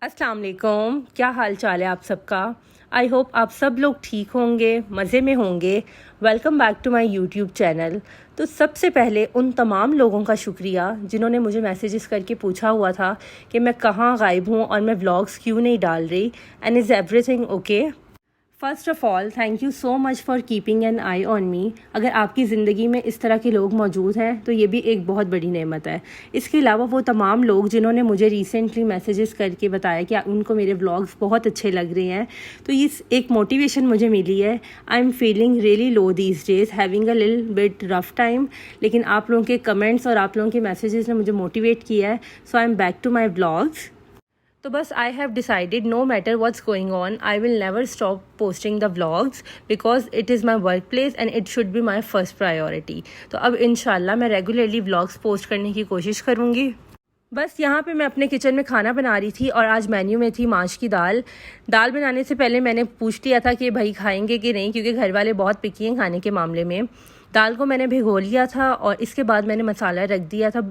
अस्सलाम वालेकुम, क्या हाल चाल है आप सबका। आई होप आप सब लोग ठीक होंगे, मज़े में होंगे। Welcome back to my YouTube channel. तो सबसे पहले उन तमाम लोगों का शुक्रिया जिन्होंने मुझे मैसेजेस करके पूछा हुआ था कि मैं कहाँ गायब हूँ और मैं व्लॉग्स क्यों नहीं डाल रही, and is everything okay. First of all thank you so much for keeping an I on me. अगर आपकी ज़िंदगी में इस तरह के लोग मौजूद हैं तो ये भी एक बहुत बड़ी नेमत है। इसके अलावा वो तमाम लोग जिन्होंने मुझे रिसेंटली मैसेजेस करके बताया कि उनको मेरे व्लॉग्स बहुत अच्छे लग रहे हैं, तो ये एक मोटिवेशन मुझे मिली है। I am feeling really low these days, having a little bit rough time, लेकिन आप लोगों के कमेंट्स और आप लोगों के मैसेजेस ने मुझे मोटिवेट किया है। So I am back to my vlogs. तो बस I have decided no matter what's going on, I will never stop posting the vlogs because it is my workplace and it should be my first priority. तो अब इंशाल्लाह मैं regularly vlogs post करने की कोशिश करूँगी। बस यहाँ पे मैं अपने किचन में खाना बना रही थी और आज मेन्यू में थी माश की दाल। दाल बनाने से पहले मैंने पूछ लिया था कि भाई खाएंगे कि नहीं, क्योंकि घर वाले बहुत पिकी हैं खाने के मामले में। दाल को मैंने भिगो लिया था और इसके बाद मैंने मसाला रख दिया था।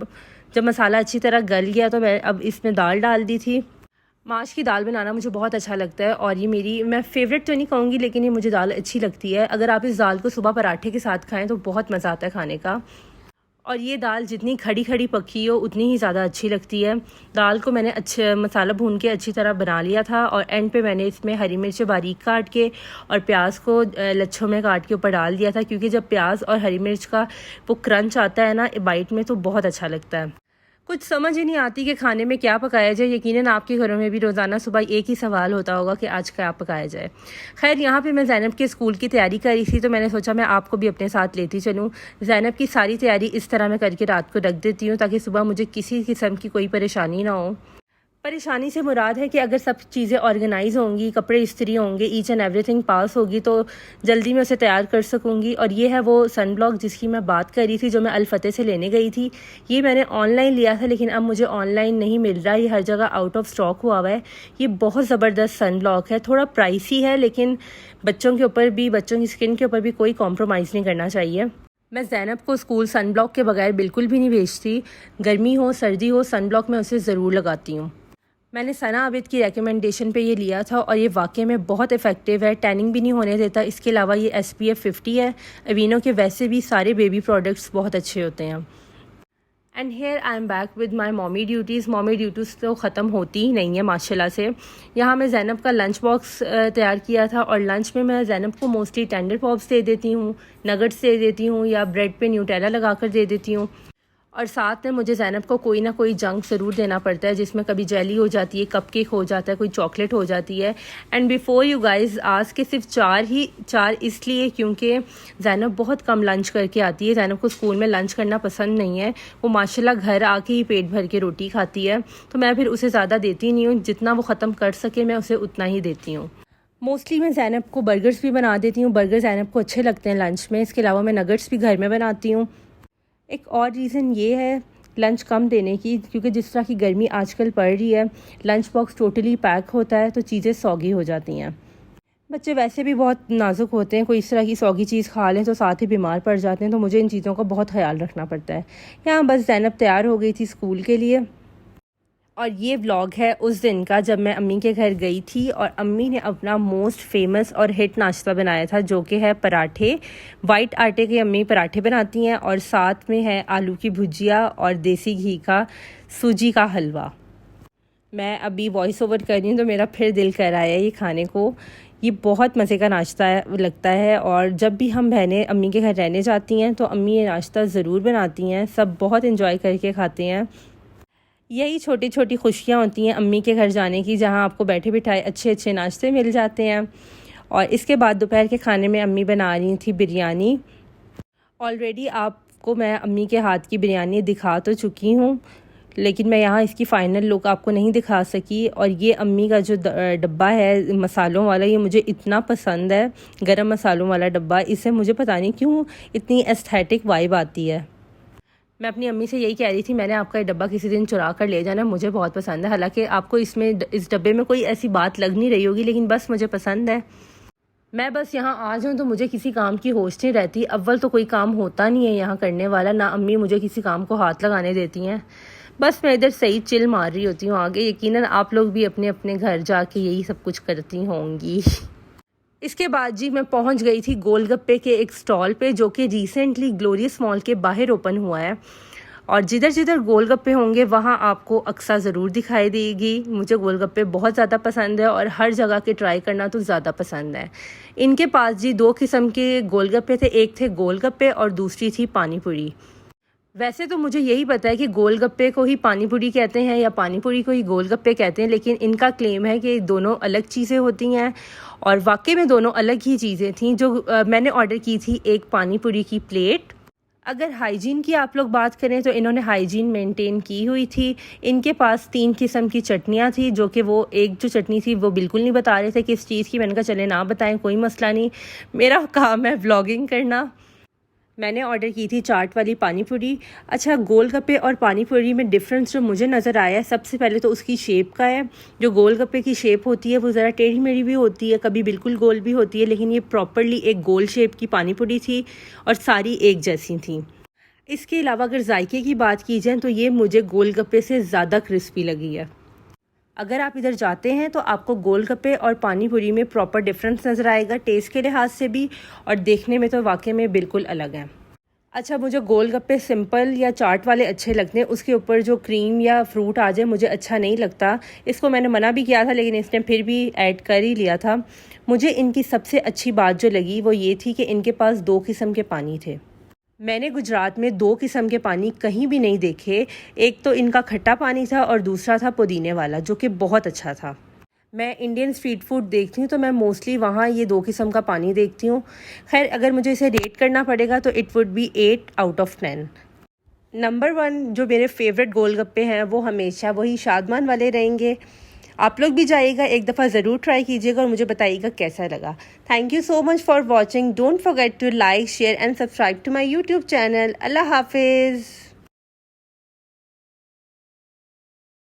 जब मसाला अच्छी तरह गल गया तो मैं अब इसमें दाल डाल दी थी। माश की दाल बनाना मुझे बहुत अच्छा लगता है और ये मेरी, मैं फ़ेवरेट तो नहीं कहूँगी, लेकिन ये मुझे दाल अच्छी लगती है। अगर आप इस दाल को सुबह पराठे के साथ खाएं तो बहुत मज़ा आता है खाने का। और ये दाल जितनी खड़ी खड़ी पकी हो उतनी ही ज़्यादा अच्छी लगती है। दाल को मैंने अच्छे मसाला भून के अच्छी तरह बना लिया था और एंड पे मैंने इसमें हरी मिर्च बारीक काट के और प्याज को लच्छों में काट के ऊपर डाल दिया था, क्योंकि जब प्याज और हरी मिर्च का वो क्रंच आता है ना बाइट में, तो बहुत अच्छा लगता है। कुछ समझ ही नहीं आती कि खाने में क्या पकाया जाए। यकीनन आपके घरों में भी रोज़ाना सुबह एक ही सवाल होता होगा कि आज क्या पकाया जाए। खैर, यहाँ पे मैं ज़ैनब के स्कूल की तैयारी कर रही थी तो मैंने सोचा मैं आपको भी अपने साथ लेती चलूँ। ज़ैनब की सारी तैयारी इस तरह मैं करके रात को रख देती हूँ ताकि सुबह मुझे किसी किस्म की कोई परेशानी ना हो। परेशानी से मुराद है कि अगर सब चीज़ें ऑर्गेनाइज होंगी, कपड़े इस्त्री होंगे, ईच एंड एवरीथिंग पास होगी तो जल्दी में उसे तैयार कर सकूँगी। और ये है वो सन ब्लॉक जिसकी मैं बात कर रही थी, जो मैं अल-फतेह से लेने गई थी। ये मैंने ऑनलाइन लिया था लेकिन अब मुझे ऑनलाइन नहीं मिल रहा, ये हर जगह आउट ऑफ स्टॉक हुआ हुआ है। ये बहुत ज़बरदस्त सन ब्लॉक है, थोड़ा प्राइसी है लेकिन बच्चों के ऊपर भी, बच्चों की स्किन के ऊपर भी कोई कॉम्प्रोमाइज़ नहीं करना चाहिए। मैं ज़ैनब को स्कूल सन ब्लॉक के बगैर बिल्कुल भी नहीं भेजती। गर्मी हो सर्दी हो, सन ब्लॉक मैं उसे ज़रूर लगाती हूँ। मैंने सना आबिद की रिकमेंडेशन पे ये लिया था और ये वाकई में बहुत इफ़ेक्टिव है, टैनिंग भी नहीं होने देता। इसके अलावा ये SPF 50 है। अवीनो के वैसे भी सारे बेबी प्रोडक्ट्स बहुत अच्छे होते हैं। And here I am back with my mommy duties. Mommy duties तो ख़त्म होती ही नहीं है माशाल्लाह से। यहाँ मैं ज़ैनब का लंच बॉक्स तैयार किया था और लंच में मैं ज़ैनब को मोस्टली टेंडर पॉप्स दे देती हूँ, नगट्स दे देती हूँ या ब्रेड पे न्यूटेला लगा कर दे देती हूँ। और साथ में मुझे ज़ैनब को कोई ना कोई जंक ज़रूर देना पड़ता है, जिसमें कभी जेली हो जाती है, कपकेक हो जाता है, कोई चॉकलेट हो जाती है। एंड बिफोर यू गाइज आज के सिर्फ चार इसलिए क्योंकि ज़ैनब बहुत कम लंच करके आती है। ज़ैनब को स्कूल में लंच करना पसंद नहीं है, वो माशाल्लाह घर आके ही पेट भर के रोटी खाती है। तो मैं फिर उसे ज़्यादा देती नहीं हूँ, जितना वो ख़त्म कर सके मैं उसे उतना ही देती हूँ। मोस्टली मैं ज़ैनब को बर्गर्स भी बना देती हूँ, बर्गर ज़ैनब को अच्छे लगते हैं लंच में। इसके अलावा मैं नगट्स भी घर में बनाती हूँ। एक और रीज़न ये है लंच कम देने की, क्योंकि जिस तरह की गर्मी आजकल पड़ रही है, लंच बॉक्स टोटली पैक होता है तो चीज़ें सौगी हो जाती हैं। बच्चे वैसे भी बहुत नाजुक होते हैं, कोई इस तरह की सौगी चीज़ खा लें तो साथ ही बीमार पड़ जाते हैं, तो मुझे इन चीज़ों का बहुत ख्याल रखना पड़ता है। यहाँ बस ज़ैनब तैयार हो गई थी स्कूल के लिए और ये व्लॉग है उस दिन का जब मैं अम्मी के घर गई थी और अम्मी ने अपना मोस्ट फेमस और हिट नाश्ता बनाया था, जो कि है पराठे। वाइट आटे के अम्मी पराठे बनाती हैं और साथ में है आलू की भुजिया और देसी घी का सूजी का हलवा। मैं अभी वॉइस ओवर कर रही हूँ तो मेरा फिर दिल कर आया है ये खाने को। ये बहुत मज़े का नाश्ता लगता है और जब भी हम बहनें अम्मी के घर रहने जाती हैं तो अम्मी ये नाश्ता ज़रूर बनाती हैं, सब बहुत इन्जॉय करके खाते हैं। यही छोटी छोटी खुशियाँ होती हैं अम्मी के घर जाने की, जहाँ आपको बैठे बिठाए अच्छे अच्छे नाश्ते मिल जाते हैं। और इसके बाद दोपहर के खाने में अम्मी बना रही थी बिरयानी। ऑलरेडी आपको मैं अम्मी के हाथ की बिरयानी दिखा तो चुकी हूँ, लेकिन मैं यहाँ इसकी फ़ाइनल लुक आपको नहीं दिखा सकी। और ये अम्मी का जो डब्बा है मसालों वाला, ये मुझे इतना पसंद है, गरम मसालों वाला डब्बा। इससे मुझे पता नहीं क्यों इतनी एस्थेटिक वाइब आती है। मैं अपनी अम्मी से यही कह रही थी, मैंने आपका ये डब्बा किसी दिन चुरा कर ले जाना, मुझे बहुत पसंद है। हालांकि आपको इसमें इस डब्बे में कोई ऐसी बात लग नहीं रही होगी, लेकिन बस मुझे पसंद है। मैं बस यहाँ आ जाऊँ तो मुझे किसी काम की होश नहीं रहती। अव्वल तो कोई काम होता नहीं है यहाँ करने वाला, ना अम्मी मुझे किसी काम को हाथ लगाने देती हैं। बस मैं इधर सही चिल मार रही होती हूँ आगे। यकीनन आप लोग भी अपने अपने घर जाके यही सब कुछ करती होंगी। इसके बाद जी मैं पहुंच गई थी गोलगप्पे के एक स्टॉल पे, जो कि रिसेंटली ग्लोरियस मॉल के बाहर ओपन हुआ है। और जिधर जिधर गोलगप्पे होंगे वहाँ आपको अक्सा ज़रूर दिखाई देगी। मुझे गोलगप्पे बहुत ज़्यादा पसंद है और हर जगह के ट्राई करना तो ज़्यादा पसंद है। इनके पास जी 2 किस्म के गोलगप्पे थे, एक थे गोलगप्पे और दूसरी थी पानी पूरी। वैसे तो मुझे यही पता है कि गोलगप्पे को ही पानी पूरी कहते हैं या पानी पूरी को ही गोलगप्पे कहते हैं, लेकिन इनका क्लेम है कि दोनों अलग चीज़ें होती हैं और वाकई में दोनों अलग ही चीज़ें थीं। जो मैंने ऑर्डर की थी एक पानी पूरी की प्लेट। अगर हाइजीन की आप लोग बात करें तो इन्होंने हाइजीन मेंटेन की हुई थी। इनके पास 3 किस्म की चटनियाँ थी, जो कि वो एक जो चटनी थी वो बिल्कुल नहीं बता रहे थे किस चीज़ की। मैंने कहा चले ना बताएं, कोई मसला नहीं, मेरा काम है व्लॉगिंग करना। मैंने ऑर्डर की थी चाट वाली पानी पूरी। अच्छा, गोलगप्पे और पानी पूरी में डिफरेंस जो मुझे नज़र आया है, सबसे पहले तो उसकी शेप का है। जो गोलगप्पे की शेप होती है वो ज़रा टेढ़ी मेढ़ी भी होती है, कभी बिल्कुल गोल भी होती है, लेकिन ये प्रॉपरली एक गोल शेप की पानी पूरी थी और सारी एक जैसी थी। इसके अलावा अगर जायके की बात की जाए तो ये मुझे गोलगप्पे से ज़्यादा क्रिस्पी लगी है। अगर आप इधर जाते हैं तो आपको गोलगप्पे और पानी पूरी में प्रॉपर डिफरेंस नज़र आएगा, टेस्ट के लिहाज से भी और देखने में तो वाकई में बिल्कुल अलग है। अच्छा, मुझे गोलगप्पे सिंपल या चाट वाले अच्छे लगते हैं, उसके ऊपर जो क्रीम या फ्रूट आ जाए मुझे अच्छा नहीं लगता। इसको मैंने मना भी किया था लेकिन इसने फिर भी ऐड कर ही लिया था। मुझे इनकी सबसे अच्छी बात जो लगी वो ये थी कि इनके पास 2 किस्म के पानी थे। मैंने गुजरात में 2 किस्म के पानी कहीं भी नहीं देखे। एक तो इनका खट्टा पानी था और दूसरा था पुदीने वाला, जो कि बहुत अच्छा था। मैं इंडियन स्ट्रीट फूड देखती हूँ तो मैं मोस्टली वहाँ ये 2 किस्म का पानी देखती हूँ। खैर, अगर मुझे इसे रेट करना पड़ेगा तो it would be 8 out of 10। Number 1 जो मेरे फेवरेट गोलगप्पे हैं वो हमेशा वही शादमान वाले रहेंगे। आप लोग भी जाइएगा, एक दफ़ा ज़रूर ट्राई कीजिएगा और मुझे बताइएगा कैसा लगा। Thank you so much for watching. Don't forget to like, share and subscribe to my YouTube channel. अल्लाह हाफिज़।